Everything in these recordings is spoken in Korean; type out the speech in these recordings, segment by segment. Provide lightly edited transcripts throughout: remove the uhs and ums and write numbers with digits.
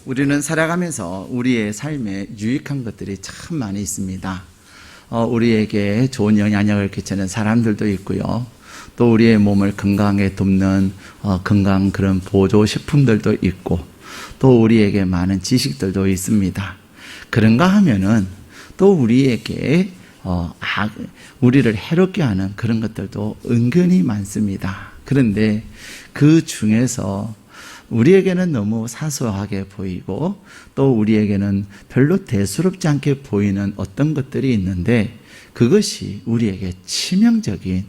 우리는 살아가면서 우리의 삶에 유익한 것들이 참 많이 있습니다. 우리에게 좋은 영향력을 끼치는 사람들도 있고요. 또 우리의 몸을 건강하게 돕는 건강 그런 보조 식품들도 있고, 또 우리에게 많은 지식들도 있습니다. 그런가 하면은 또 우리에게 우리를 해롭게 하는 그런 것들도 은근히 많습니다. 그런데 그 중에서 우리에게는 너무 사소하게 보이고 또 우리에게는 별로 대수롭지 않게 보이는 어떤 것들이 있는데, 그것이 우리에게 치명적인,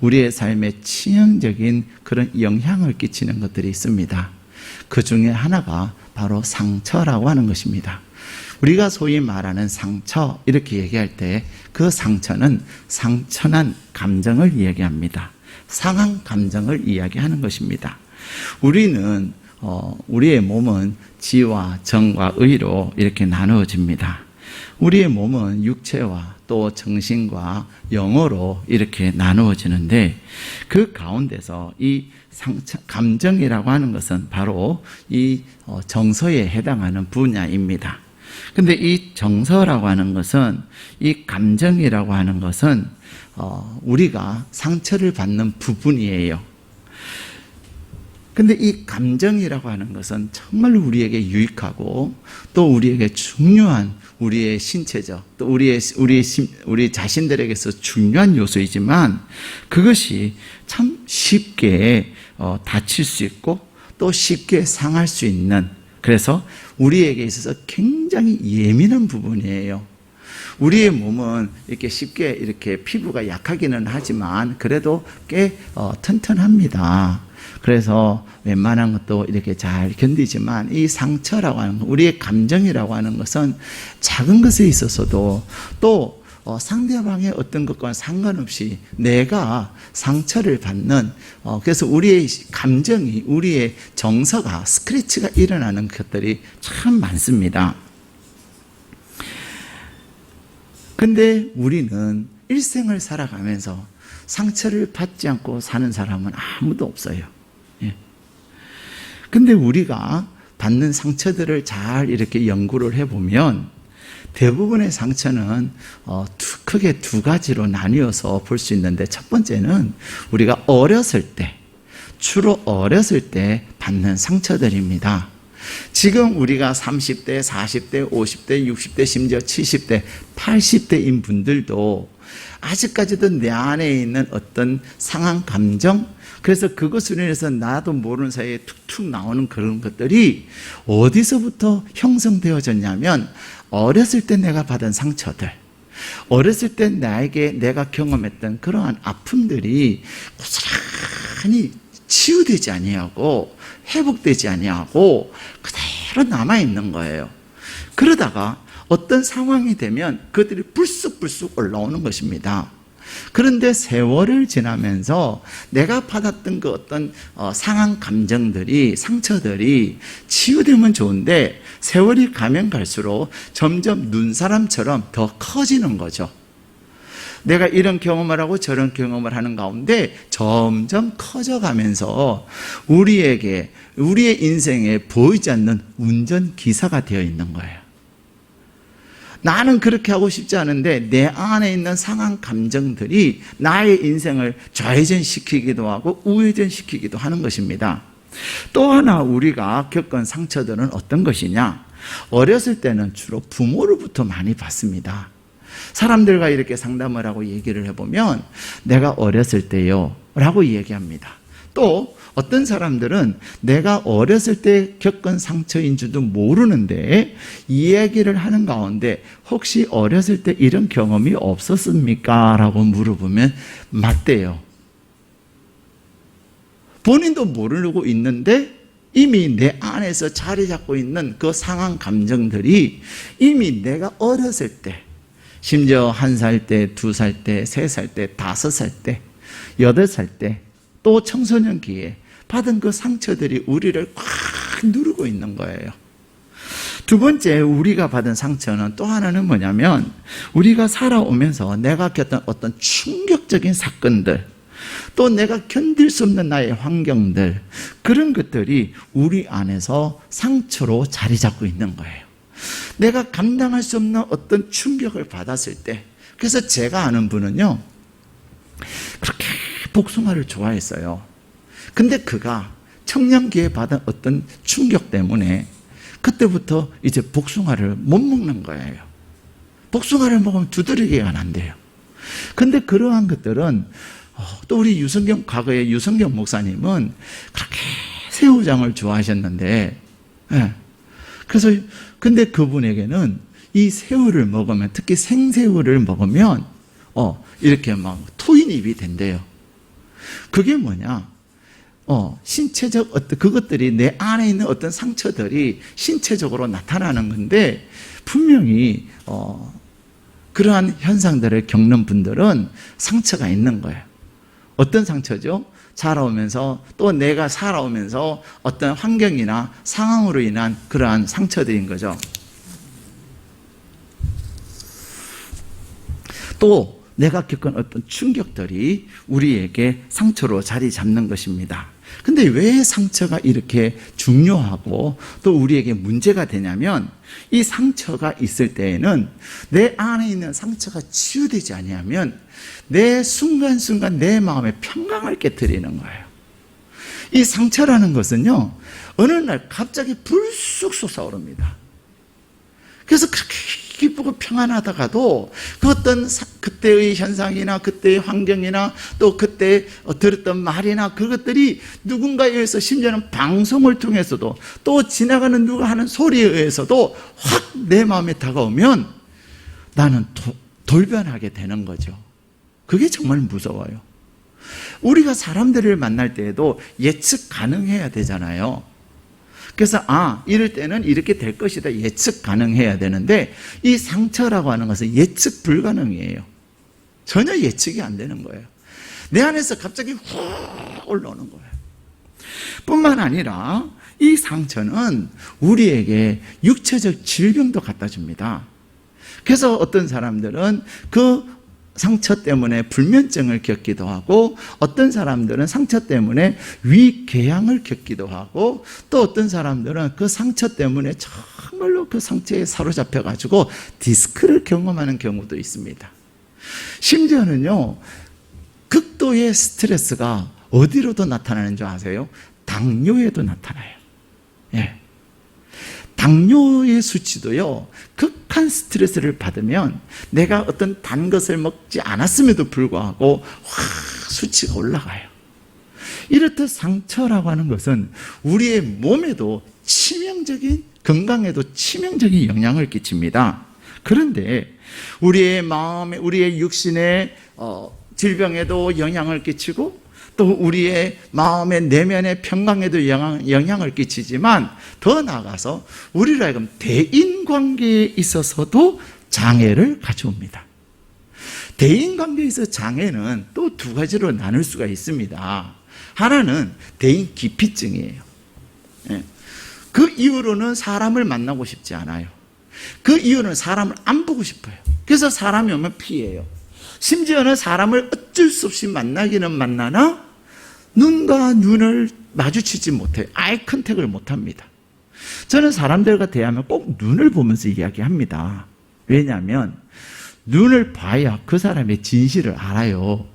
우리의 삶에 치명적인 그런 영향을 끼치는 것들이 있습니다. 그 중에 하나가 바로 상처라고 하는 것입니다. 우리가 소위 말하는 상처 이렇게 얘기할 때 그 상처는 상처난 감정을 이야기합니다. 상한 감정을 이야기하는 것입니다. 우리는 우리의 몸은 지와 정과 의로 이렇게 나누어집니다. 우리의 몸은 육체와 또 정신과 영어로 이렇게 나누어지는데, 그 가운데서 이 상처, 감정이라고 하는 것은 바로 이 정서에 해당하는 분야입니다. 근데 이 정서라고 하는 것은, 이 감정이라고 하는 것은 우리가 상처를 받는 부분이에요. 근데 이 감정이라고 하는 것은 정말 우리에게 유익하고 또 우리에게 중요한, 우리의 신체적, 또 우리 자신들에게서 중요한 요소이지만, 그것이 참 쉽게 다칠 수 있고 또 쉽게 상할 수 있는, 그래서 우리에게 있어서 굉장히 예민한 부분이에요. 우리의 몸은 이렇게 쉽게 이렇게 피부가 약하기는 하지만 그래도 꽤 튼튼합니다. 그래서 웬만한 것도 이렇게 잘 견디지만, 이 상처라고 하는 것, 우리의 감정이라고 하는 것은 작은 것에 있어서도 또 상대방의 어떤 것과는 상관없이 내가 상처를 받는, 그래서 우리의 감정이, 우리의 정서가 스크래치가 일어나는 것들이 참 많습니다. 근데 우리는 일생을 살아가면서 상처를 받지 않고 사는 사람은 아무도 없어요. 근데 우리가 받는 상처들을 잘 이렇게 연구를 해보면 대부분의 상처는 크게 두 가지로 나뉘어서 볼 수 있는데, 첫 번째는 우리가 어렸을 때, 주로 어렸을 때 받는 상처들입니다. 지금 우리가 30대, 40대, 50대, 60대, 심지어 70대, 80대인 분들도 아직까지도 내 안에 있는 어떤 상한 감정, 그래서 그것으로 인해서 나도 모르는 사이에 툭툭 나오는 그런 것들이 어디서부터 형성되어졌냐면, 어렸을 때 내가 받은 상처들, 어렸을 때 내가 경험했던 그러한 아픔들이 고스란히 치유되지 아니하고 회복되지 아니하고 그대로 남아있는 거예요. 그러다가 어떤 상황이 되면 그것들이 불쑥불쑥 올라오는 것입니다. 그런데 세월을 지나면서 내가 받았던 그 어떤 상한 감정들이, 상처들이 치유되면 좋은데, 세월이 가면 갈수록 점점 눈사람처럼 더 커지는 거죠. 내가 이런 경험을 하고 저런 경험을 하는 가운데 점점 커져가면서 우리의 인생에 보이지 않는 운전기사가 되어 있는 거예요. 나는 그렇게 하고 싶지 않은데 내 안에 있는 상한 감정들이 나의 인생을 좌회전시키기도 하고 우회전시키기도 하는 것입니다. 또 하나 우리가 겪은 상처들은 어떤 것이냐? 어렸을 때는 주로 부모로부터 많이 받습니다. 사람들과 이렇게 상담을 하고 얘기를 해보면 내가 어렸을 때요 라고 얘기합니다. 또 어떤 사람들은 내가 어렸을 때 겪은 상처인 줄도 모르는데 이야기를 하는 가운데 혹시 어렸을 때 이런 경험이 없었습니까? 라고 물어보면 맞대요. 본인도 모르고 있는데 이미 내 안에서 자리 잡고 있는 그 상한 감정들이 이미 내가 어렸을 때, 심지어 1살 때, 2살 때, 3살 때, 5살 때, 8살 때, 또 청소년기에 받은 그 상처들이 우리를 꽉 누르고 있는 거예요. 두 번째, 우리가 받은 상처는 또 하나는 뭐냐면, 우리가 살아오면서 내가 겪었던 어떤 충격적인 사건들, 또 내가 견딜 수 없는 나의 환경들, 그런 것들이 우리 안에서 상처로 자리 잡고 있는 거예요. 내가 감당할 수 없는 어떤 충격을 받았을 때, 그래서 제가 아는 분은요, 그렇게 복숭아를 좋아했어요. 근데 그가 청년기에 받은 어떤 충격 때문에 그때부터 이제 복숭아를 못 먹는 거예요. 복숭아를 먹으면 두드러기가 난대요. 근데 그러한 것들은 또 우리 과거에 유성경 목사님은 그렇게 새우장을 좋아하셨는데, 그래서 근데 그분에게는 이 새우를 먹으면, 특히 생새우를 먹으면 이렇게 막 토인입이 된대요. 그게 뭐냐? 신체적 그것들이 내 안에 있는 어떤 상처들이 신체적으로 나타나는 건데, 분명히 그러한 현상들을 겪는 분들은 상처가 있는 거예요. 어떤 상처죠? 자라오면서, 또 내가 살아오면서 어떤 환경이나 상황으로 인한 그러한 상처들인 거죠. 또 내가 겪은 어떤 충격들이 우리에게 상처로 자리 잡는 것입니다. 근데 왜 상처가 이렇게 중요하고 또 우리에게 문제가 되냐면, 이 상처가 있을 때에는 내 안에 있는 상처가 치유되지 아니하면 내 순간순간 내 마음의 평강을 깨트리는 거예요. 이 상처라는 것은요, 어느 날 갑자기 불쑥 솟아오릅니다. 그래서 그렇게 기쁘고 평안하다가도 그 어떤 그때의 현상이나 그때의 환경이나 또 그때 들었던 말이나 그것들이 누군가에 의해서, 심지어는 방송을 통해서도 또 지나가는 누가 하는 소리에 의해서도 확 내 마음에 다가오면 나는 돌변하게 되는 거죠. 그게 정말 무서워요. 우리가 사람들을 만날 때에도 예측 가능해야 되잖아요. 그래서 이럴 때는 이렇게 될 것이다, 예측 가능해야 되는데, 이 상처라고 하는 것은 예측 불가능이에요. 전혀 예측이 안 되는 거예요. 내 안에서 갑자기 훅 올라오는 거예요. 뿐만 아니라 이 상처는 우리에게 육체적 질병도 갖다 줍니다. 그래서 어떤 사람들은 그 상처 때문에 불면증을 겪기도 하고, 어떤 사람들은 상처 때문에 위궤양을 겪기도 하고, 또 어떤 사람들은 그 상처 때문에 정말로 그 상처에 사로잡혀가지고 디스크를 경험하는 경우도 있습니다. 심지어는요, 극도의 스트레스가 어디로도 나타나는 줄 아세요? 당뇨에도 나타나요. 당뇨의 수치도요, 극한 스트레스를 받으면 내가 어떤 단 것을 먹지 않았음에도 불구하고 확 수치가 올라가요. 이렇듯 상처라고 하는 것은 우리의 몸에도 치명적인, 건강에도 치명적인 영향을 끼칩니다. 그런데 우리의 마음에, 우리의 육신의 질병에도 영향을 끼치고, 또 우리의 마음의 내면의 평강에도 영향을 끼치지만, 더 나아가서 우리로 하여금 대인관계에 있어서도 장애를 가져옵니다. 대인관계에 있어서 장애는 또 두 가지로 나눌 수가 있습니다. 하나는 대인 기피증이에요. 그 이후로는 사람을 만나고 싶지 않아요. 그 이유는 사람을 안 보고 싶어요. 그래서 사람이 오면 피해요. 심지어는 사람을 어쩔 수 없이 만나기는 만나나 눈과 눈을 마주치지 못해요. 아이 컨택을 못합니다. 저는 사람들과 대하면 꼭 눈을 보면서 이야기합니다. 왜냐하면 눈을 봐야 그 사람의 진실을 알아요.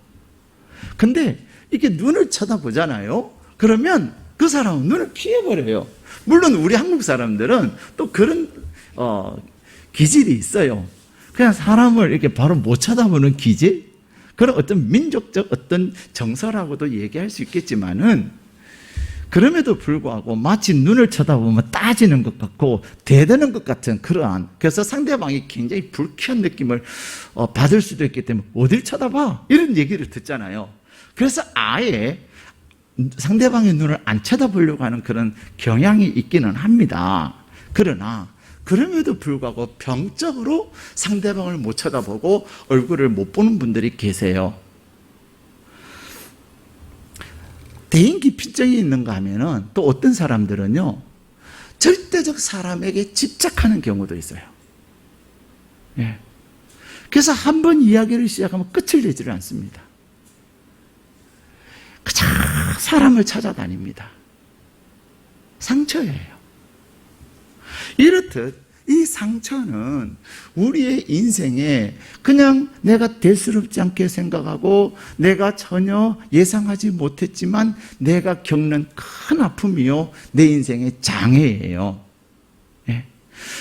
근데 이렇게 눈을 쳐다보잖아요. 그러면 그 사람은 눈을 피해버려요. 물론 우리 한국 사람들은 또 그런 기질이 있어요. 그냥 사람을 이렇게 바로 못 쳐다보는 기질? 그런 어떤 민족적 어떤 정서라고도 얘기할 수 있겠지만은, 그럼에도 불구하고 마치 눈을 쳐다보면 따지는 것 같고 대드는 것 같은 그러한, 그래서 상대방이 굉장히 불쾌한 느낌을 받을 수도 있기 때문에 어딜 쳐다봐? 이런 얘기를 듣잖아요. 그래서 아예 상대방의 눈을 안 쳐다보려고 하는 그런 경향이 있기는 합니다. 그러나 그럼에도 불구하고 병적으로 상대방을 못 쳐다보고 얼굴을 못 보는 분들이 계세요. 대인기피증이 있는가 하면은 또 어떤 사람들은요, 절대적 사람에게 집착하는 경우도 있어요. 그래서 한 번 이야기를 시작하면 끝을 내지를 않습니다. 그저 사람을 찾아다닙니다. 상처예요. 이렇듯 이 상처는 우리의 인생에 그냥 내가 대수롭지 않게 생각하고 내가 전혀 예상하지 못했지만 내가 겪는 큰 아픔이요, 내 인생의 장애예요. 예.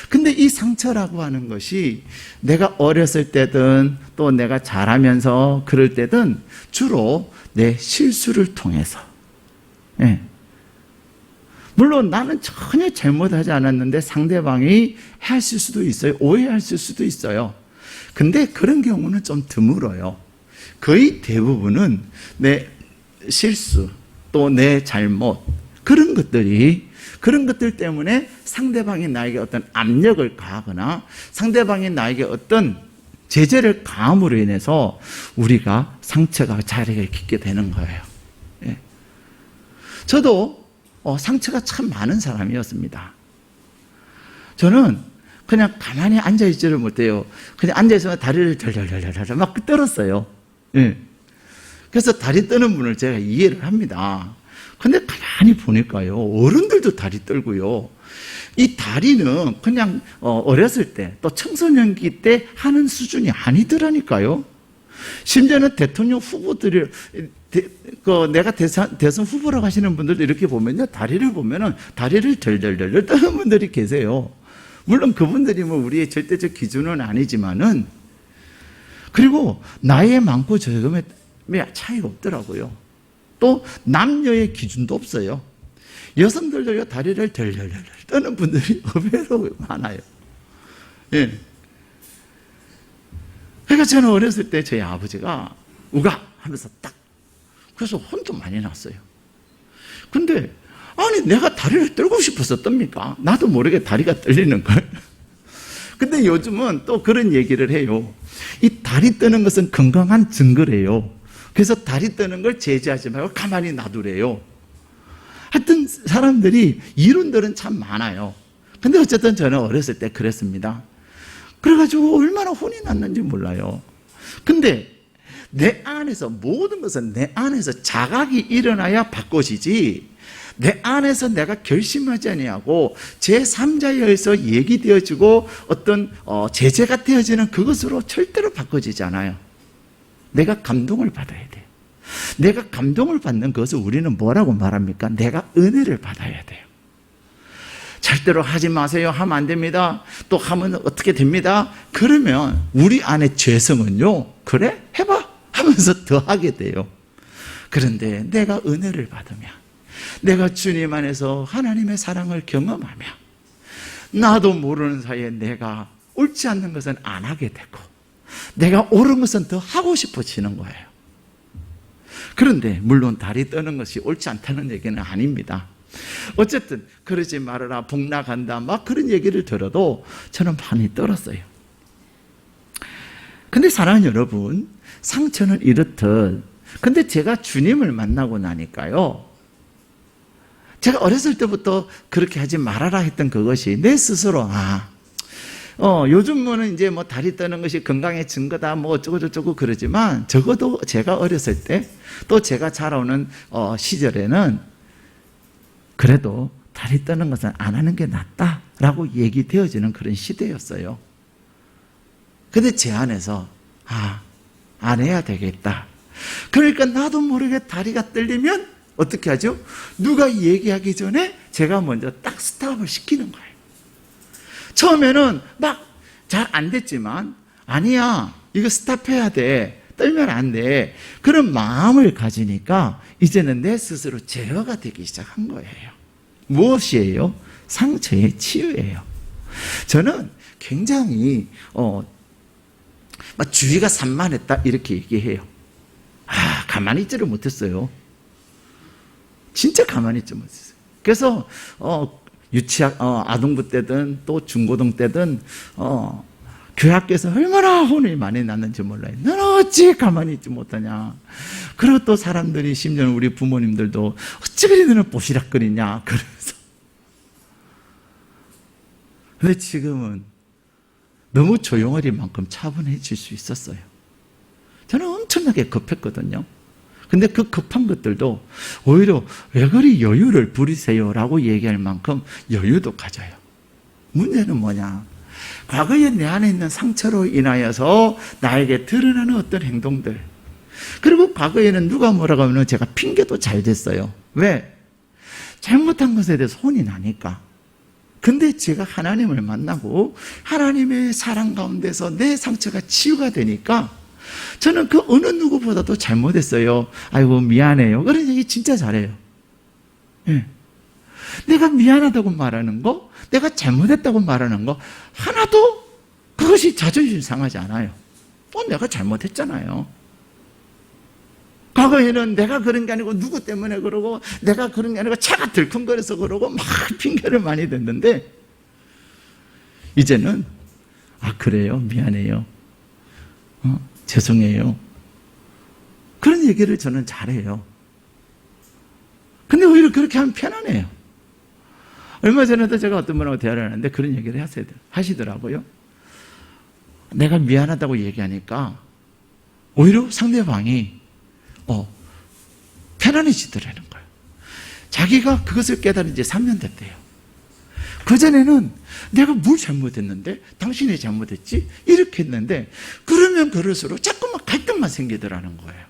근데 이 상처라고 하는 것이 내가 어렸을 때든 또 내가 자라면서 그럴 때든 주로 내 실수를 통해서, 예. 물론 나는 전혀 잘못하지 않았는데 상대방이 했을 수도 있어요. 오해했을 수도 있어요. 근데 그런 경우는 좀 드물어요. 거의 대부분은 내 실수, 또 내 잘못, 그런 것들 때문에 상대방이 나에게 어떤 압력을 가하거나 상대방이 나에게 어떤 제재를 가함으로 인해서 우리가 상처가 자리를 깊게 되는 거예요. 예. 저도 상처가 참 많은 사람이었습니다. 저는 그냥 가만히 앉아있지를 못해요. 그냥 앉아있으면 다리를 덜덜덜덜 막 떨었어요. 예. 그래서 다리 떠는 분을 제가 이해를 합니다. 근데 가만히 보니까요, 어른들도 다리 떨고요. 이 다리는 그냥 어렸을 때 또 청소년기 때 하는 수준이 아니더라니까요. 심지어는 대통령 후보들이 내가 대선 후보라고 하시는 분들도 이렇게 보면요, 다리를 보면은 다리를 덜덜덜 떠는 분들이 계세요. 물론 그분들이 뭐 우리의 절대적 기준은 아니지만은, 그리고 나이에 많고 적음에 차이가 없더라고요. 또 남녀의 기준도 없어요. 여성들도 다리를 덜덜덜 떠는 분들이 의외로 많아요. 예. 그러니까 저는 어렸을 때 저희 아버지가 우가 하면서 딱, 그래서 혼도 많이 났어요. 근데 아니 내가 다리를 떨고 싶어서 떱니까? 나도 모르게 다리가 떨리는걸. 근데 요즘은 또 그런 얘기를 해요. 이 다리 떠는 것은 건강한 증거래요. 그래서 다리 떠는 걸 제지하지 말고 가만히 놔두래요. 하여튼 사람들이 이론들은 참 많아요. 근데 어쨌든 저는 어렸을 때 그랬습니다. 그래가지고 얼마나 혼이 났는지 몰라요. 근데 내 안에서, 모든 것은 내 안에서 자각이 일어나야 바꿔지지, 내 안에서 내가 결심하지 아니하고 제3자에 의해서 얘기되어지고 어떤 제재가 되어지는 그것으로 절대로 바꿔지지 않아요. 내가 감동을 받아야 돼요. 내가 감동을 받는 것을 우리는 뭐라고 말합니까? 내가 은혜를 받아야 돼요. 절대로 하지 마세요, 하면 안 됩니다, 또 하면 어떻게 됩니다, 그러면 우리 안에 죄성은요, 그래? 해봐 하면서 더 하게 돼요. 그런데 내가 은혜를 받으면, 내가 주님 안에서 하나님의 사랑을 경험하며 나도 모르는 사이에 내가 옳지 않는 것은 안 하게 되고 내가 옳은 것은 더 하고 싶어지는 거예요. 그런데 물론 다리 떠는 것이 옳지 않다는 얘기는 아닙니다. 어쨌든 그러지 말아라, 복나간다, 막 그런 얘기를 들어도 저는 많이 떨었어요. 근데 사랑하는 여러분, 상처는 이렇듯, 근데 제가 주님을 만나고 나니까요, 제가 어렸을 때부터 그렇게 하지 말아라 했던 그것이 내 스스로, 요즘은 이제 뭐 다리 떠는 것이 건강의 증거다, 뭐 어쩌고저쩌고 그러지만, 적어도 제가 어렸을 때, 또 제가 자라오는 시절에는 그래도 다리 떠는 것은 안 하는 게 낫다라고 얘기되어지는 그런 시대였어요. 근데 제 안에서 안 해야 되겠다. 그러니까 나도 모르게 다리가 떨리면 어떻게 하죠? 누가 얘기하기 전에 제가 먼저 딱 스탑을 시키는 거예요. 처음에는 막 잘 안 됐지만, 아니야, 이거 스탑해야 돼, 떨면 안 돼, 그런 마음을 가지니까 이제는 내 스스로 제어가 되기 시작한 거예요. 무엇이에요? 상처의 치유예요. 저는 굉장히 주의가 산만했다 이렇게 얘기해요. 가만히 있지를 못했어요. 진짜 가만히 있지 못했어요. 그래서 아동부 때든 또 중고등 때든 교회 학교에서 얼마나 혼이 많이 났는지 몰라요. 너는 어찌 가만히 있지 못하냐. 그리고 또 사람들이, 심지어 우리 부모님들도 어찌 그리 너는 뽀시락거리냐 그러면서. 근데 지금은 너무 조용할 만큼 차분해질 수 있었어요. 저는 엄청나게 급했거든요. 근데 그 급한 것들도 오히려 왜 그리 여유를 부리세요라고 얘기할 만큼 여유도 가져요. 문제는 뭐냐? 과거에 내 안에 있는 상처로 인하여서 나에게 드러나는 어떤 행동들. 그리고 과거에는 누가 뭐라고 하면 제가 핑계도 잘 댔어요. 왜? 잘못한 것에 대해서 혼이 나니까. 근데 제가 하나님을 만나고 하나님의 사랑 가운데서 내 상처가 치유가 되니까 저는 그 어느 누구보다도 잘못했어요. 아이고 미안해요. 그런 얘기 진짜 잘해요. 예. 내가 미안하다고 말하는 거, 내가 잘못했다고 말하는 거 하나도 그것이 자존심 상하지 않아요. 내가 잘못했잖아요. 과거에는 내가 그런 게 아니고 누구 때문에 그러고 내가 그런 게 아니고 차가 들컹거려서 그러고 막 핑계를 많이 댔는데 이제는 그래요? 미안해요. 죄송해요. 그런 얘기를 저는 잘해요. 근데 오히려 그렇게 하면 편안해요. 얼마 전에도 제가 어떤 분하고 대화를 하는데 그런 얘기를 하시더라고요. 내가 미안하다고 얘기하니까 오히려 상대방이 편안해지더라는 거예요. 자기가 그것을 깨달은 지 3년 됐대요. 그전에는 내가 뭘 잘못했는데 당신이 잘못했지? 이렇게 했는데 그러면 그럴수록 자꾸만 갈등만 생기더라는 거예요.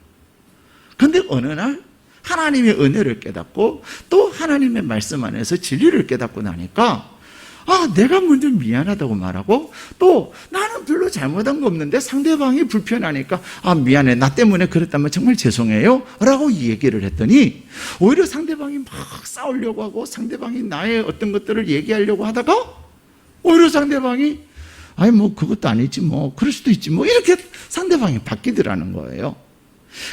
근데 어느 날 하나님의 은혜를 깨닫고 또 하나님의 말씀 안에서 진리를 깨닫고 나니까 내가 먼저 미안하다고 말하고 또 나는 별로 잘못한 거 없는데 상대방이 불편하니까 미안해, 나 때문에 그랬다면 정말 죄송해요 라고 얘기를 했더니 오히려 상대방이 막 싸우려고 하고 상대방이 나의 어떤 것들을 얘기하려고 하다가 오히려 상대방이 뭐 그것도 아니지 뭐 그럴 수도 있지 뭐 이렇게 상대방이 바뀌더라는 거예요.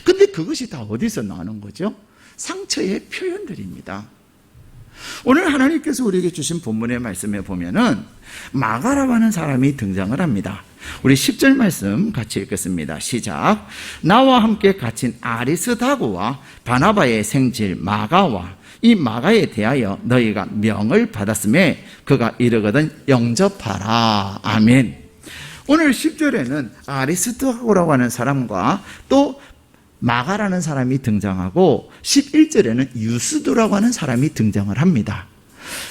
근데 그것이 다 어디서 나오는 거죠? 상처의 표현들입니다. 오늘 하나님께서 우리에게 주신 본문의 말씀에 보면은 마가라고 하는 사람이 등장을 합니다. 우리 10절 말씀 같이 읽겠습니다. 시작. 나와 함께 갇힌 아리스다고와 바나바의 생질 마가와 이 마가에 대하여 너희가 명을 받았음에 그가 이르거든 영접하라. 아멘. 오늘 10절에는 아리스다고라고 하는 사람과 또 마가라는 사람이 등장하고 11절에는 유스도라고 하는 사람이 등장을 합니다.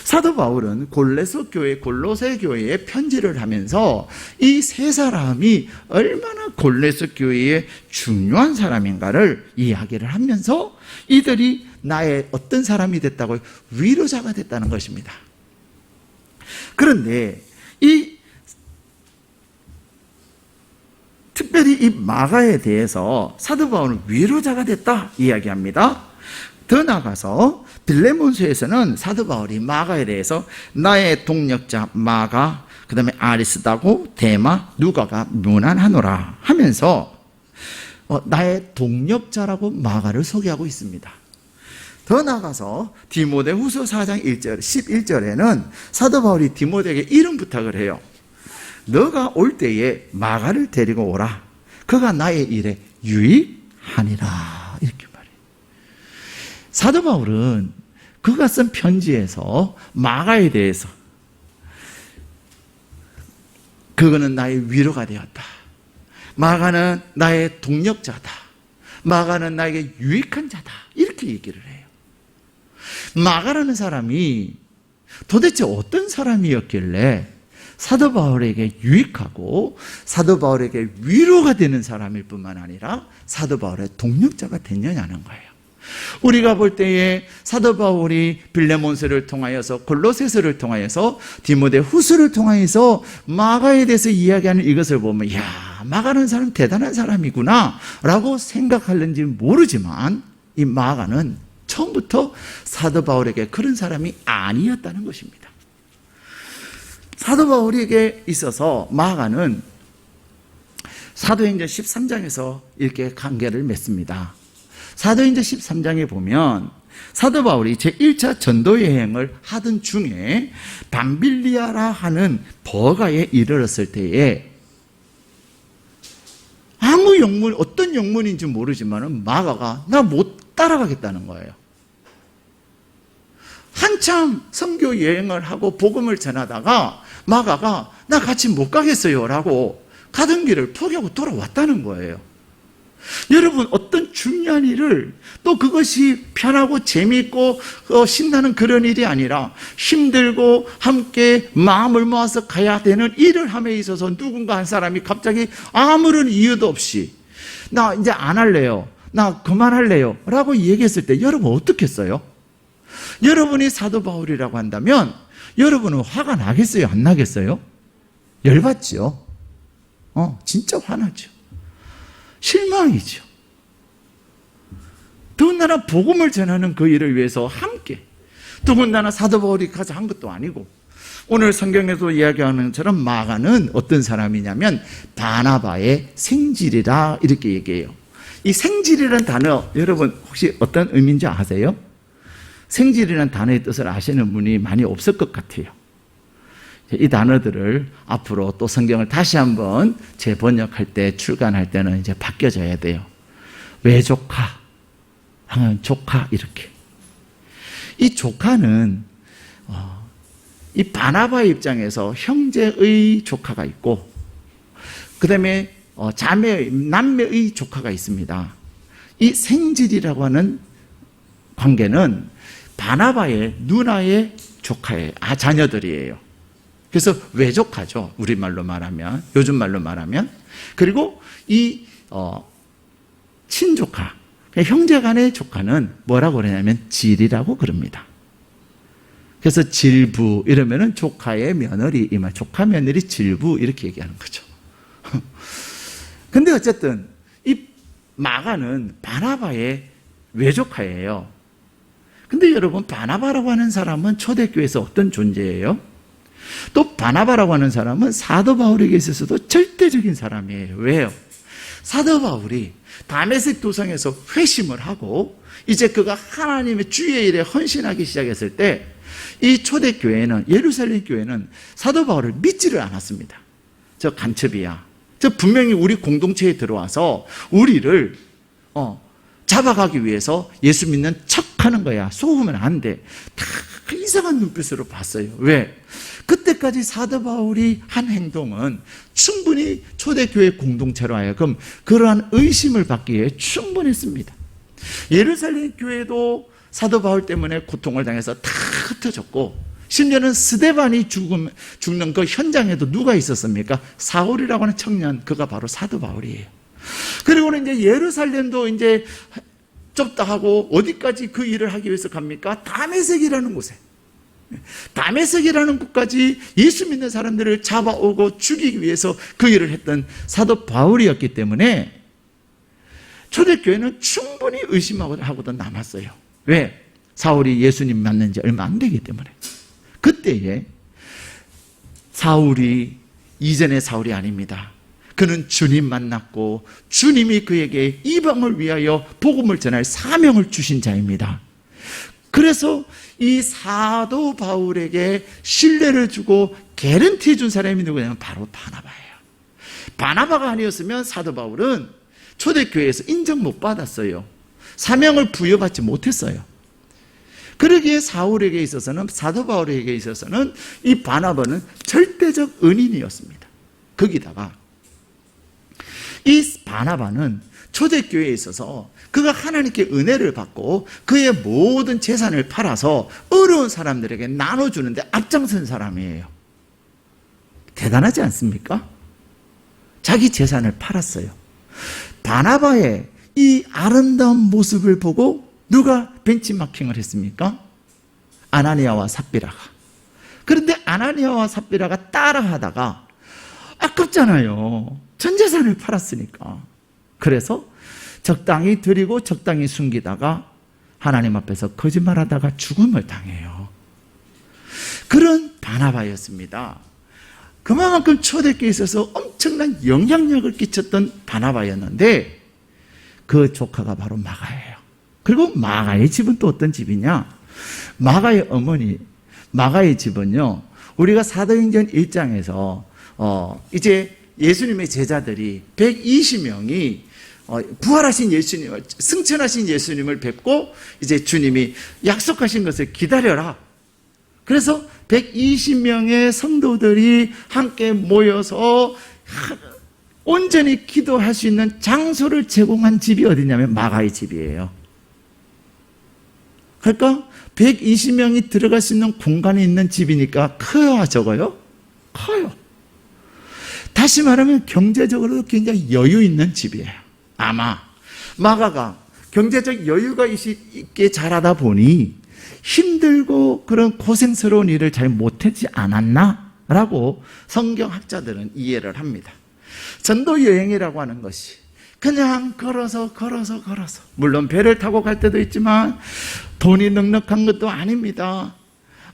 사도 바울은 골로새 교회에 편지를 하면서 이 세 사람이 얼마나 골로새 교회의 중요한 사람인가를 이야기를 하면서 이들이 나의 어떤 사람이 됐다고 위로자가 됐다는 것입니다. 그런데 특별히 이 마가에 대해서 사도 바울은 위로자가 됐다 이야기합니다. 더 나아가서 빌레몬서에서는 사도 바울이 마가에 대해서 나의 동력자 마가, 그 다음에 아리스다고, 데마, 누가가 무난하노라 하면서 나의 동력자라고 마가를 소개하고 있습니다. 더 나아가서 디모데후서 4장 1절, 11절에는 사도 바울이 디모데에게 이런 부탁을 해요. 너가 올 때에 마가를 데리고 오라. 그가 나의 일에 유익하니라. 이렇게 말해요. 사도 바울은 그가 쓴 편지에서 마가에 대해서 그거는 나의 위로가 되었다. 마가는 나의 동력자다. 마가는 나에게 유익한 자다. 이렇게 얘기를 해요. 마가라는 사람이 도대체 어떤 사람이었길래 사도 바울에게 유익하고 사도 바울에게 위로가 되는 사람일 뿐만 아니라 사도 바울의 동력자가 됐느냐는 거예요. 우리가 볼 때에 사도 바울이 빌레몬서를 통하여서 골로새서를 통하여서 디모데후서를 통하여서 마가에 대해서 이야기하는 이것을 보면 마가는 사람 대단한 사람이구나 라고 생각할는지 모르지만 이 마가는 처음부터 사도 바울에게 그런 사람이 아니었다는 것입니다. 사도 바울에게 있어서 마가는 사도행전 13장에서 이렇게 관계를 맺습니다. 사도행전 13장에 보면 사도 바울이 제1차 전도 여행을 하던 중에 밤빌리아라 하는 버가에 이르렀을 때에 아무 영문, 어떤 영문인지 모르지만 마가가 나 못 따라가겠다는 거예요. 한참 선교 여행을 하고 복음을 전하다가 마가가 나 같이 못 가겠어요 라고 가던 길을 포기하고 돌아왔다는 거예요. 여러분, 어떤 중요한 일을 또 그것이 편하고 재미있고 신나는 그런 일이 아니라 힘들고 함께 마음을 모아서 가야 되는 일을 함에 있어서 누군가 한 사람이 갑자기 아무런 이유도 없이 나 이제 안 할래요, 나 그만할래요 라고 얘기했을 때 여러분 어떻게 했어요? 여러분이 사도 바울이라고 한다면 여러분은 화가 나겠어요? 안 나겠어요? 열받죠. 진짜 화나죠. 실망이죠. 더군다나 복음을 전하는 그 일을 위해서 함께, 더군다나 사도 바울이 가서 한 것도 아니고 오늘 성경에서 이야기하는 것처럼 마가는 어떤 사람이냐면 바나바의 생질이라 이렇게 얘기해요. 이 생질이라는 단어 여러분 혹시 어떤 의미인지 아세요? 생질이라는 단어의 뜻을 아시는 분이 많이 없을 것 같아요. 이 단어들을 앞으로 또 성경을 다시 한번 재번역할 때, 출간할 때는 이제 바뀌어져야 돼요. 외조카, 조카, 이렇게. 이 조카는, 이 바나바의 입장에서 형제의 조카가 있고, 그 다음에 남매의 조카가 있습니다. 이 생질이라고 하는 관계는 바나바의 누나의 조카예요. 자녀들이에요. 그래서 외조카죠. 우리말로 말하면, 요즘 말로 말하면. 그리고 이 친조카, 형제 간의 조카는 뭐라고 그러냐면 질이라고 그럽니다. 그래서 질부 이러면은 조카의 며느리, 이 말, 조카 며느리 질부 이렇게 얘기하는 거죠. 근데 어쨌든 이 마가는 바나바의 외조카예요. 근데 여러분, 바나바라고 하는 사람은 초대교회에서 어떤 존재예요? 또 바나바라고 하는 사람은 사도 바울에게 있어서도 절대적인 사람이에요. 왜요? 사도 바울이 다메섹 도상에서 회심을 하고 이제 그가 하나님의 주의 일에 헌신하기 시작했을 때 이 초대교회는, 예루살렘 교회는 사도 바울을 믿지를 않았습니다. 저 간첩이야, 저 분명히 우리 공동체에 들어와서 우리를 잡아가기 위해서 예수 믿는 척하는 거야, 속으면 안 돼. 다 이상한 눈빛으로 봤어요. 왜? 그때까지 사도 바울이 한 행동은 충분히 초대교회 공동체로 하여금 그러한 의심을 받기에 충분했습니다. 예루살렘 교회도 사도 바울 때문에 고통을 당해서 다 흩어졌고, 심지어는 스데반이 죽는 그 현장에도 누가 있었습니까? 사울이라고 하는 청년, 그가 바로 사도 바울이에요. 그리고는 이제 예루살렘도 이제 좁다 하고 어디까지 그 일을 하기 위해서 갑니까? 다메섹이라는 곳에, 다메섹이라는 곳까지 예수 믿는 사람들을 잡아오고 죽이기 위해서 그 일을 했던 사도 바울이었기 때문에 초대교회는 충분히 의심하고도 남았어요. 왜? 사울이 예수님 만난 지 얼마 안 되기 때문에. 그때에 사울이 이전의 사울이 아닙니다. 그는 주님 만났고 주님이 그에게 이방을 위하여 복음을 전할 사명을 주신 자입니다. 그래서 이 사도 바울에게 신뢰를 주고 개런티 준 사람이 누구냐면 바로 바나바예요. 바나바가 아니었으면 사도 바울은 초대교회에서 인정 못 받았어요. 사명을 부여받지 못했어요. 그러기에 사울에게 있어서는, 사도 바울에게 있어서는 이 바나바는 절대적 은인이었습니다. 거기다가 이 바나바는 초대교회에 있어서 그가 하나님께 은혜를 받고 그의 모든 재산을 팔아서 어려운 사람들에게 나눠주는데 앞장선 사람이에요. 대단하지 않습니까? 자기 재산을 팔았어요. 바나바의 이 아름다운 모습을 보고 누가 벤치마킹을 했습니까? 아나니아와 삽비라가. 그런데 아나니아와 삽비라가 따라하다가 아깝잖아요. 전 재산을 팔았으니까. 그래서 적당히 드리고 적당히 숨기다가 하나님 앞에서 거짓말하다가 죽음을 당해요. 그런 바나바였습니다. 그만큼 초대교회에 있어서 엄청난 영향력을 끼쳤던 바나바였는데 그 조카가 바로 마가예요. 그리고 마가의 집은 또 어떤 집이냐? 마가의 어머니, 마가의 집은요, 우리가 사도행전 1장에서 이제 예수님의 제자들이 120명이 부활하신 예수님을, 승천하신 예수님을 뵙고 이제 주님이 약속하신 것을 기다려라. 그래서 120명의 성도들이 함께 모여서 온전히 기도할 수 있는 장소를 제공한 집이 어디냐면 마가의 집이에요. 그러니까 120명이 들어갈 수 있는 공간이 있는 집이니까 커요, 적어요? 커요. 다시 말하면 경제적으로도 굉장히 여유 있는 집이에요. 아마 마가가 경제적 여유가 있게 자라다 보니 힘들고 그런 고생스러운 일을 잘 못하지 않았나라고 성경학자들은 이해를 합니다. 전도 여행이라고 하는 것이 그냥 걸어서 물론 배를 타고 갈 때도 있지만 돈이 넉넉한 것도 아닙니다.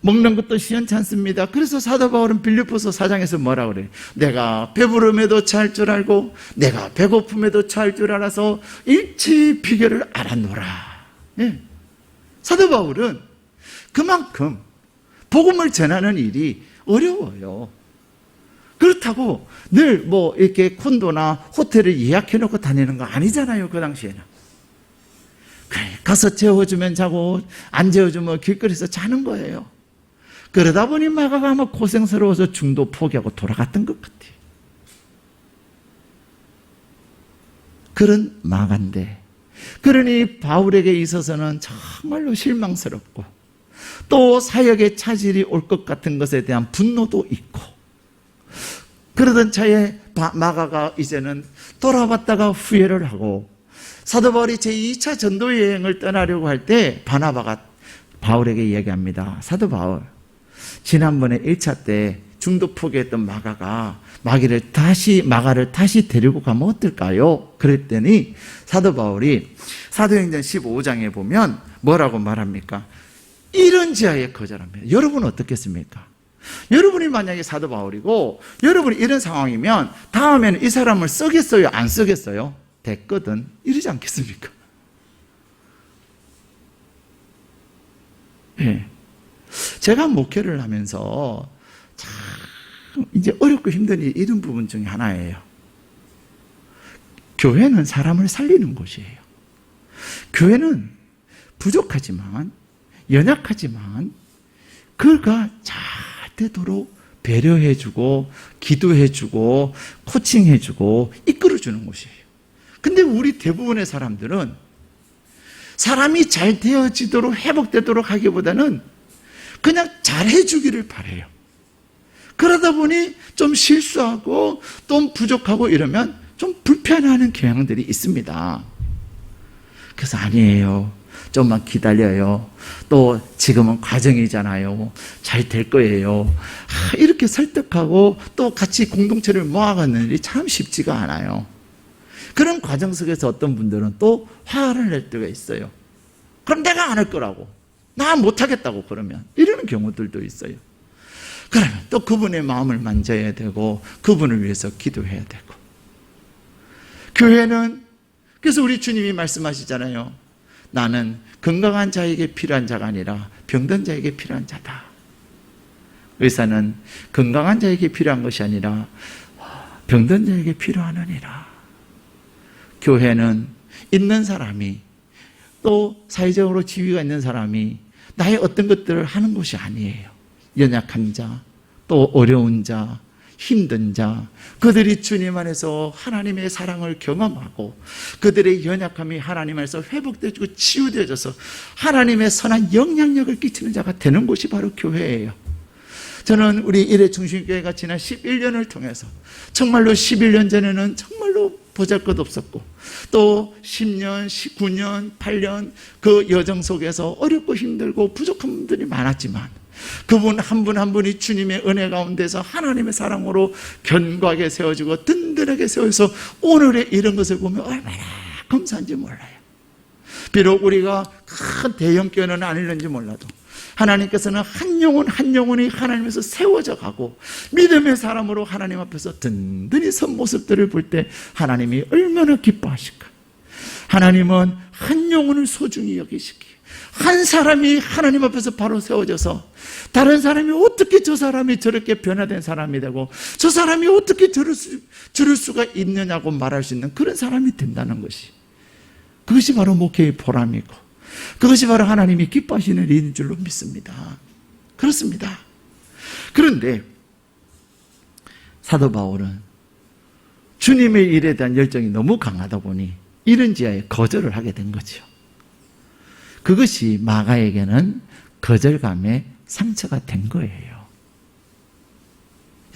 먹는 것도 시원찮습니다. 그래서 사도 바울은 빌립보서 4장에서 뭐라고 그래요? 내가 배부름에도 처할 줄 알고 내가 배고픔에도 처할 줄 알아서 일체의 비결을 알아노라. 예. 사도 바울은 그만큼 복음을 전하는 일이 어려워요. 그렇다고 늘 이렇게 콘도나 호텔을 예약해 놓고 다니는 거 아니잖아요, 그 당시에는. 그래, 가서 재워주면 자고 안 재워주면 길거리에서 자는 거예요. 그러다 보니 마가가 아마 고생스러워서 중도 포기하고 돌아갔던 것 같아요. 그런 마가인데, 그러니 바울에게 있어서는 정말로 실망스럽고 또 사역의 차질이 올 것 같은 것에 대한 분노도 있고, 그러던 차에 마가가 이제는 돌아봤다가 후회를 하고 사도 바울이 제2차 전도 여행을 떠나려고 할 때 바나바가 바울에게 얘기합니다. 사도 바울, 지난번에 1차 때 중도 포기했던 마가가 마가를 다시 데리고 가면 어떨까요? 그랬더니 사도 바울이 사도행전 15장에 보면 뭐라고 말합니까? 이런 지하에 거절합니다. 여러분은 어떻겠습니까? 여러분이 만약에 사도 바울이고 여러분이 이런 상황이면 다음에는 이 사람을 쓰겠어요? 안 쓰겠어요? 됐거든. 이러지 않겠습니까? 예. 제가 목회를 하면서 참 이제 어렵고 힘든 일이 이런 부분 중에 하나예요. 교회는 사람을 살리는 곳이에요. 교회는 부족하지만 연약하지만 그가 잘 되도록 배려해주고 기도해주고 코칭해주고 이끌어주는 곳이에요. 근데 우리 대부분의 사람들은 사람이 잘 되어지도록 회복되도록 하기보다는 그냥 잘해주기를 바라요. 그러다 보니 좀 실수하고 또 부족하고 이러면 좀 불편해하는 경향들이 있습니다. 그래서 아니에요. 좀만 기다려요. 또 지금은 과정이잖아요. 잘 될 거예요. 이렇게 설득하고 또 같이 공동체를 모아가는 일이 참 쉽지가 않아요. 그런 과정 속에서 어떤 분들은 또 화를 낼 때가 있어요. 그럼 내가 안 할 거라고. 나 못하겠다고 그러면. 이러는 경우들도 있어요. 그러면 또 그분의 마음을 만져야 되고 그분을 위해서 기도해야 되고. 교회는 그래서 우리 주님이 말씀하시잖아요. 나는 건강한 자에게 필요한 자가 아니라 병든 자에게 필요한 자다. 의사는 건강한 자에게 필요한 것이 아니라 병든 자에게 필요하느니라. 교회는 있는 사람이 또 사회적으로 지위가 있는 사람이 나의 어떤 것들을 하는 것이 아니에요. 연약한 자, 또 어려운 자, 힘든 자, 그들이 주님 안에서 하나님의 사랑을 경험하고 그들의 연약함이 하나님 안에서 회복되어지고 치유되어져서 하나님의 선한 영향력을 끼치는 자가 되는 곳이 바로 교회예요. 저는 우리 일회중심교회가 지난 11년을 통해서 정말로 11년 전에는 정말로 보잘것없었고 또 10년, 19년, 8년 그 여정 속에서 어렵고 힘들고 부족한 분들이 많았지만 그분 한 분 한 분이 주님의 은혜 가운데서 하나님의 사랑으로 견고하게 세워지고 든든하게 세워서 오늘의 이런 것을 보면 얼마나 감사한지 몰라요. 비록 우리가 큰 대형교회는 아닐는지 몰라도 하나님께서는 한 영혼 한 영혼이 하나님에서 세워져 가고 믿음의 사람으로 하나님 앞에서 든든히 선 모습들을 볼 때 하나님이 얼마나 기뻐하실까. 하나님은 한 영혼을 소중히 여기시기에 한 사람이 하나님 앞에서 바로 세워져서 다른 사람이 어떻게 저 사람이 저렇게 변화된 사람이 되고 저 사람이 어떻게 저럴 수가 있느냐고 말할 수 있는 그런 사람이 된다는 것이, 그것이 바로 목회의 보람이고 그것이 바로 하나님이 기뻐하시는 일인 줄로 믿습니다. 그렇습니다. 그런데 사도 바울은 주님의 일에 대한 열정이 너무 강하다 보니 이런 지하에 거절을 하게 된 거죠. 그것이 마가에게는 거절감의 상처가 된 거예요.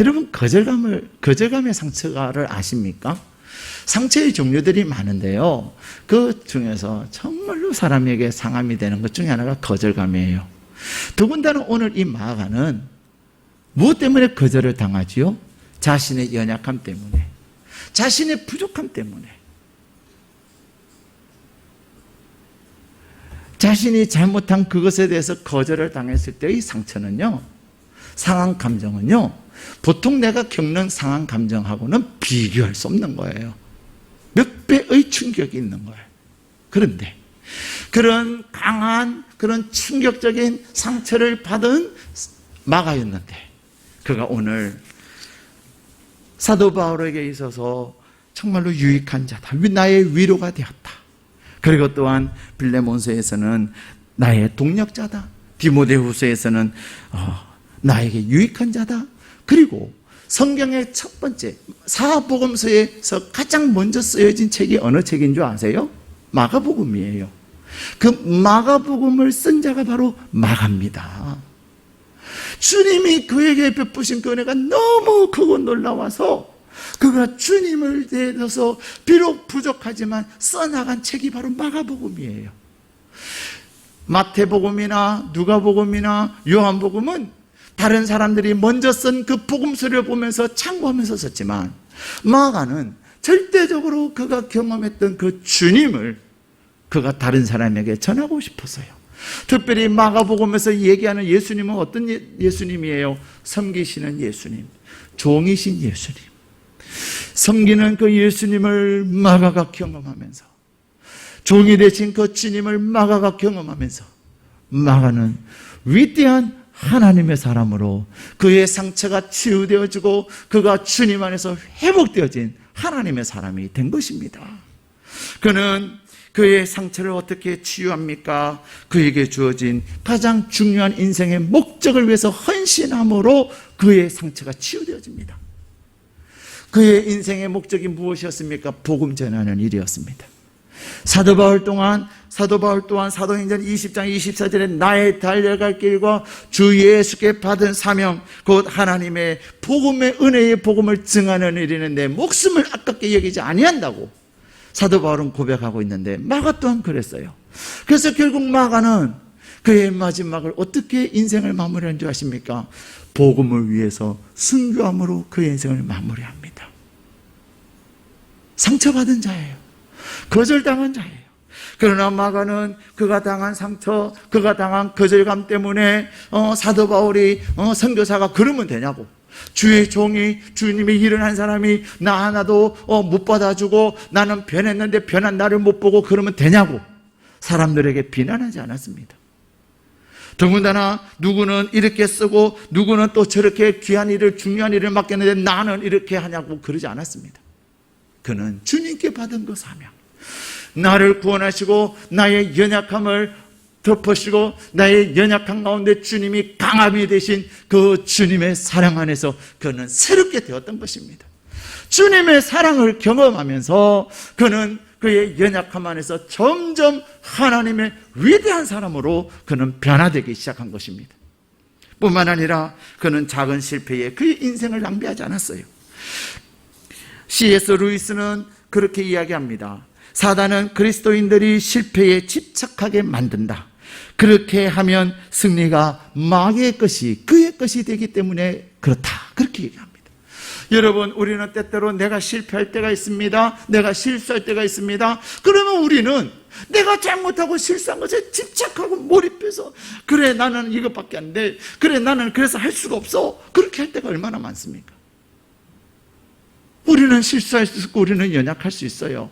여러분, 거절감의 상처를 아십니까? 상처의 종류들이 많은데요. 그 중에서 정말로 사람에게 상함이 되는 것 중에 하나가 거절감이에요. 더군다나 오늘 이 마가는 무엇 때문에 거절을 당하지요? 자신의 연약함 때문에, 자신의 부족함 때문에, 자신이 잘못한 그것에 대해서 거절을 당했을 때의 상처는요, 상한 감정은요, 보통 내가 겪는 상한 감정하고는 비교할 수 없는 거예요. 몇 배의 충격이 있는 거예요. 그런데 그런 강한, 그런 충격적인 상처를 받은 마가였는데, 그가 오늘 사도 바울에게 있어서 정말로 유익한 자다, 나의 위로가 되었다. 그리고 또한 빌레몬서에서는 나의 동력자다, 디모데후서에서는 나에게 유익한 자다. 그리고 성경의 첫 번째 사복음서에서 가장 먼저 쓰여진 책이 어느 책인 줄 아세요? 마가복음이에요. 그 마가복음을 쓴 자가 바로 마가입니다. 주님이 그에게 베푸신 그 은혜가 너무 크고 놀라워서 그가 주님을 대해서 비록 부족하지만 써나간 책이 바로 마가복음이에요. 마태복음이나 누가복음이나 요한복음은 다른 사람들이 먼저 쓴 그 복음서를 보면서 참고하면서 썼지만, 마가는 절대적으로 그가 경험했던 그 주님을 그가 다른 사람에게 전하고 싶었어요. 특별히 마가복음에서 얘기하는 예수님은 어떤 예수님이에요? 섬기시는 예수님, 종이신 예수님. 섬기는 그 예수님을 마가가 경험하면서, 종이 되신 그 주님을 마가가 경험하면서, 마가는 위대한 하나님의 사람으로 그의 상처가 치유되어지고 그가 주님 안에서 회복되어진 하나님의 사람이 된 것입니다. 그는 그의 상처를 어떻게 치유합니까? 그에게 주어진 가장 중요한 인생의 목적을 위해서 헌신함으로 그의 상처가 치유되어집니다. 그의 인생의 목적이 무엇이었습니까? 복음 전하는 일이었습니다. 사도 바울 또한 사도행전 20장 24절에 나의 달려갈 길과 주 예수께 받은 사명, 곧 하나님의 복음의 은혜의 복음을 증하는 일에는 내 목숨을 아깝게 여기지 아니한다고 사도 바울은 고백하고 있는데, 마가 또한 그랬어요. 그래서 결국 마가는 그의 마지막을 어떻게 인생을 마무리한 줄 아십니까? 복음을 위해서 순교함으로 그의 인생을 마무리합니다. 상처받은 자예요. 거절당한 자예요. 그러나 마가는 그가 당한 상처, 그가 당한 거절감 때문에 사도 바울이 선교사가 그러면 되냐고, 주의 종이, 주님의 일을 한 사람이 나 하나도 못 받아주고 나는 변했는데 변한 나를 못 보고 그러면 되냐고 사람들에게 비난하지 않았습니다. 더군다나 누구는 이렇게 쓰고 누구는 또 저렇게 귀한 일을, 중요한 일을 맡겼는데 나는 이렇게 하냐고 그러지 않았습니다. 그는 주님께 받은 그 사명, 나를 구원하시고 나의 연약함을 덮으시고 나의 연약함 가운데 주님이 강함이 되신 그 주님의 사랑 안에서 그는 새롭게 되었던 것입니다. 주님의 사랑을 경험하면서 그는 그의 연약함 안에서 점점 하나님의 위대한 사람으로 그는 변화되기 시작한 것입니다. 뿐만 아니라 그는 작은 실패에 그의 인생을 낭비하지 않았어요. C.S. 루이스는 그렇게 이야기합니다. 사단은 그리스도인들이 실패에 집착하게 만든다. 그렇게 하면 승리가 마귀의 것이, 그의 것이 되기 때문에 그렇다. 그렇게 얘기합니다. 여러분, 우리는 때때로 내가 실패할 때가 있습니다. 내가 실수할 때가 있습니다. 그러면 우리는 내가 잘못하고 실수한 것에 집착하고 몰입해서, 그래 나는 이것밖에 안 돼, 그래 나는 그래서 할 수가 없어, 그렇게 할 때가 얼마나 많습니까? 우리는 실수할 수 있고 우리는 연약할 수 있어요.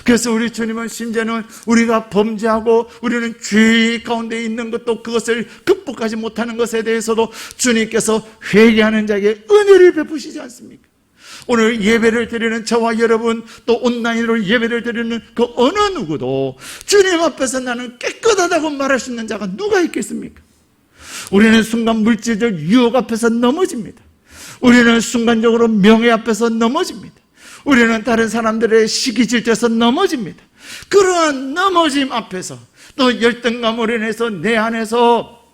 그래서 우리 주님은 심지어는 우리가 범죄하고 우리는 죄 가운데 있는 것도 그것을 극복하지 못하는 것에 대해서도 주님께서 회개하는 자에게 은혜를 베푸시지 않습니까? 오늘 예배를 드리는 저와 여러분, 또 온라인으로 예배를 드리는 그 어느 누구도 주님 앞에서 나는 깨끗하다고 말할 수 있는 자가 누가 있겠습니까? 우리는 순간 물질적 유혹 앞에서 넘어집니다. 우리는 순간적으로 명예 앞에서 넘어집니다. 우리는 다른 사람들의 시기 질투에서 넘어집니다. 그러한 넘어짐 앞에서 또 열등감으로 인해서 내 안에서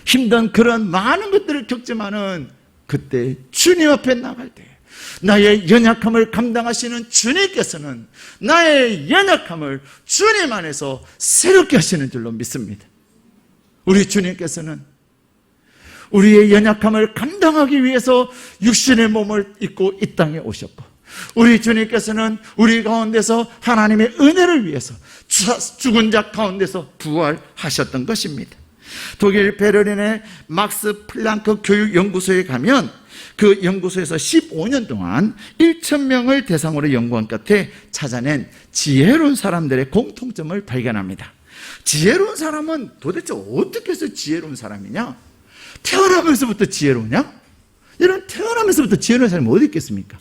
힘든 그런 많은 것들을 겪지만은 그때 주님 앞에 나갈 때 나의 연약함을 감당하시는 주님께서는 나의 연약함을 주님 안에서 새롭게 하시는 줄로 믿습니다. 우리 주님께서는 우리의 연약함을 감당하기 위해서 육신의 몸을 입고 이 땅에 오셨고, 우리 주님께서는 우리 가운데서 하나님의 은혜를 위해서 죽은 자 가운데서 부활하셨던 것입니다. 독일 베를린의 막스 플랑크 교육연구소에 가면 그 연구소에서 15년 동안 1,000명을 대상으로 연구한 끝에 찾아낸 지혜로운 사람들의 공통점을 발견합니다. 지혜로운 사람은 도대체 어떻게 해서 지혜로운 사람이냐? 태어나면서부터 지혜로우냐? 이런 태어나면서부터 지혜로운 사람이 어디 있겠습니까?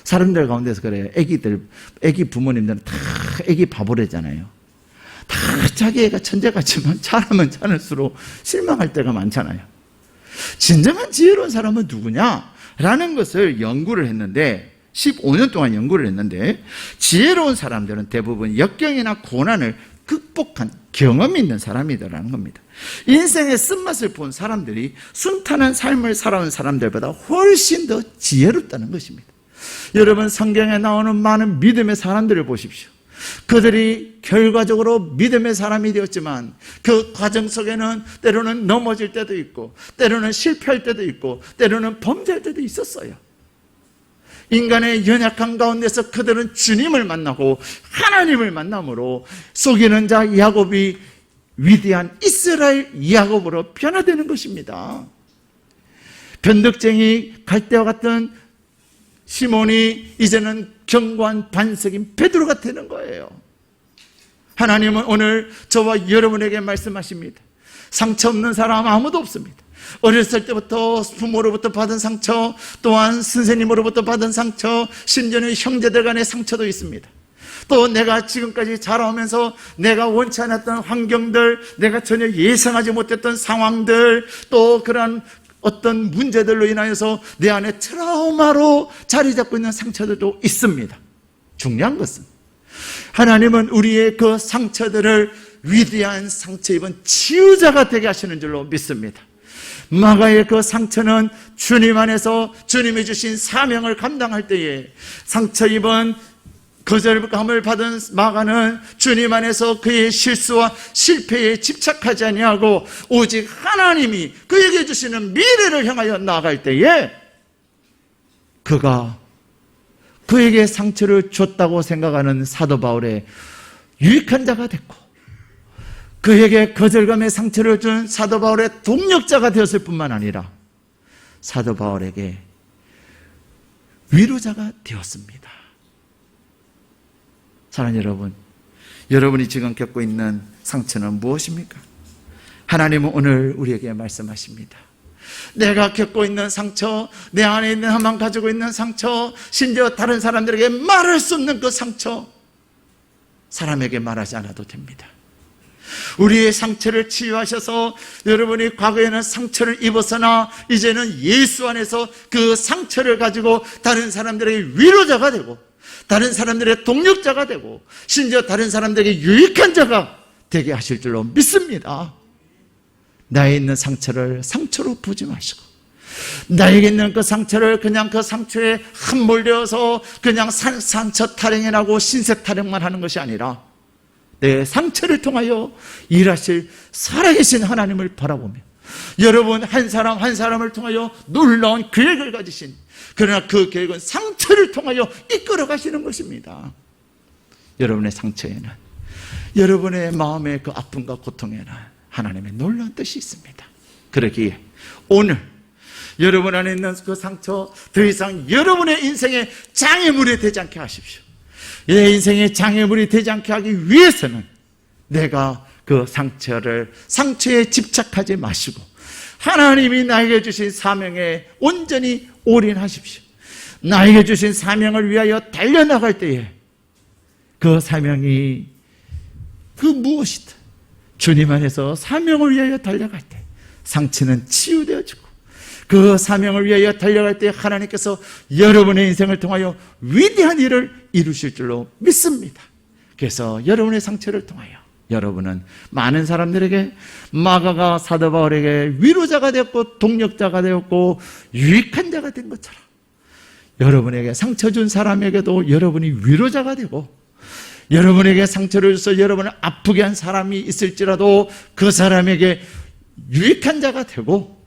사람들 가운데서 그래요. 애기 부모님들은 다 애기 바보래잖아요. 다 자기 애가 천재 같지만 자라면 자랄수록 실망할 때가 많잖아요. 진정한 지혜로운 사람은 누구냐? 라는 것을 연구를 했는데, 15년 동안 연구를 했는데, 지혜로운 사람들은 대부분 역경이나 고난을 극복한 경험이 있는 사람이더라는 겁니다. 인생의 쓴맛을 본 사람들이 순탄한 삶을 살아온 사람들보다 훨씬 더 지혜롭다는 것입니다. 여러분, 성경에 나오는 많은 믿음의 사람들을 보십시오. 그들이 결과적으로 믿음의 사람이 되었지만 그 과정 속에는 때로는 넘어질 때도 있고, 때로는 실패할 때도 있고, 때로는 범죄할 때도 있었어요. 인간의 연약한 가운데서 그들은 주님을 만나고 하나님을 만남으로 속이는 자 야곱이 위대한 이스라엘 야곱으로 변화되는 것입니다. 변덕쟁이 갈대와 같은 시몬이 이제는 견고한 반석인 베드로가 되는 거예요. 하나님은 오늘 저와 여러분에게 말씀하십니다. 상처 없는 사람 아무도 없습니다. 어렸을 때부터 부모로부터 받은 상처, 또한 선생님으로부터 받은 상처, 심지어는 형제들 간의 상처도 있습니다. 또 내가 지금까지 자라오면서 내가 원치 않았던 환경들, 내가 전혀 예상하지 못했던 상황들, 또 그런 어떤 문제들로 인하여서 내 안에 트라우마로 자리 잡고 있는 상처들도 있습니다. 중요한 것은 하나님은 우리의 그 상처들을 위대한 상처 입은 치유자가 되게 하시는 줄로 믿습니다. 마가의 그 상처는 주님 안에서 주님이 주신 사명을 감당할 때에 상처 입은 거절감을 받은 마가는 주님 안에서 그의 실수와 실패에 집착하지 아니하고 오직 하나님이 그에게 주시는 미래를 향하여 나아갈 때에 그가 그에게 상처를 줬다고 생각하는 사도 바울의 유익한 자가 됐고, 그에게 거절감의 상처를 준 사도 바울의 동력자가 되었을 뿐만 아니라 사도 바울에게 위로자가 되었습니다. 사랑하는 여러분, 여러분이 지금 겪고 있는 상처는 무엇입니까? 하나님은 오늘 우리에게 말씀하십니다. 내가 겪고 있는 상처, 내 안에 있는 한만 가지고 있는 상처, 심지어 다른 사람들에게 말할 수 없는 그 상처, 사람에게 말하지 않아도 됩니다. 우리의 상처를 치유하셔서 여러분이 과거에는 상처를 입었으나 이제는 예수 안에서 그 상처를 가지고 다른 사람들에게 위로자가 되고, 다른 사람들의 동력자가 되고, 심지어 다른 사람들에게 유익한 자가 되게 하실 줄로 믿습니다. 나에 있는 상처를 상처로 보지 마시고, 나에게 있는 그 상처를 그냥 그 상처에 함몰되어서 그냥 상처 타령이 나고 신세 타령만 하는 것이 아니라 내 상처를 통하여 일하실 살아계신 하나님을 바라보며 여러분 한 사람 한 사람을 통하여 놀라운 계획을 가지신, 그러나 그 계획은 상처를 통하여 이끌어 가시는 것입니다. 여러분의 상처에는, 여러분의 마음의 그 아픔과 고통에는 하나님의 놀라운 뜻이 있습니다. 그러기에 오늘 여러분 안에 있는 그 상처 더 이상 여러분의 인생의 장애물이 되지 않게 하십시오. 내 인생의 장애물이 되지 않게 하기 위해서는 내가 그 상처에 집착하지 마시고 하나님이 나에게 주신 사명에 온전히 올인하십시오. 나에게 주신 사명을 위하여 달려나갈 때에 그 사명이 그 무엇이든 주님 안에서 사명을 위하여 달려갈 때 상처는 치유되어지고 그 사명을 위하여 달려갈 때 하나님께서 여러분의 인생을 통하여 위대한 일을 이루실 줄로 믿습니다. 그래서 여러분의 상처를 통하여 여러분은 많은 사람들에게, 마가가 사도 바울에게 위로자가 되었고 동력자가 되었고 유익한 자가 된 것처럼, 여러분에게 상처 준 사람에게도 여러분이 위로자가 되고, 여러분에게 상처를 줘서 여러분을 아프게 한 사람이 있을지라도 그 사람에게 유익한 자가 되고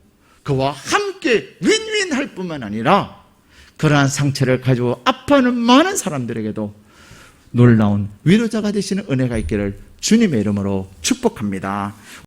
그와 함께 윈윈할 뿐만 아니라 그러한 상처를 가지고 아파하는 많은 사람들에게도 놀라운 위로자가 되시는 은혜가 있기를 주님의 이름으로 축복합니다.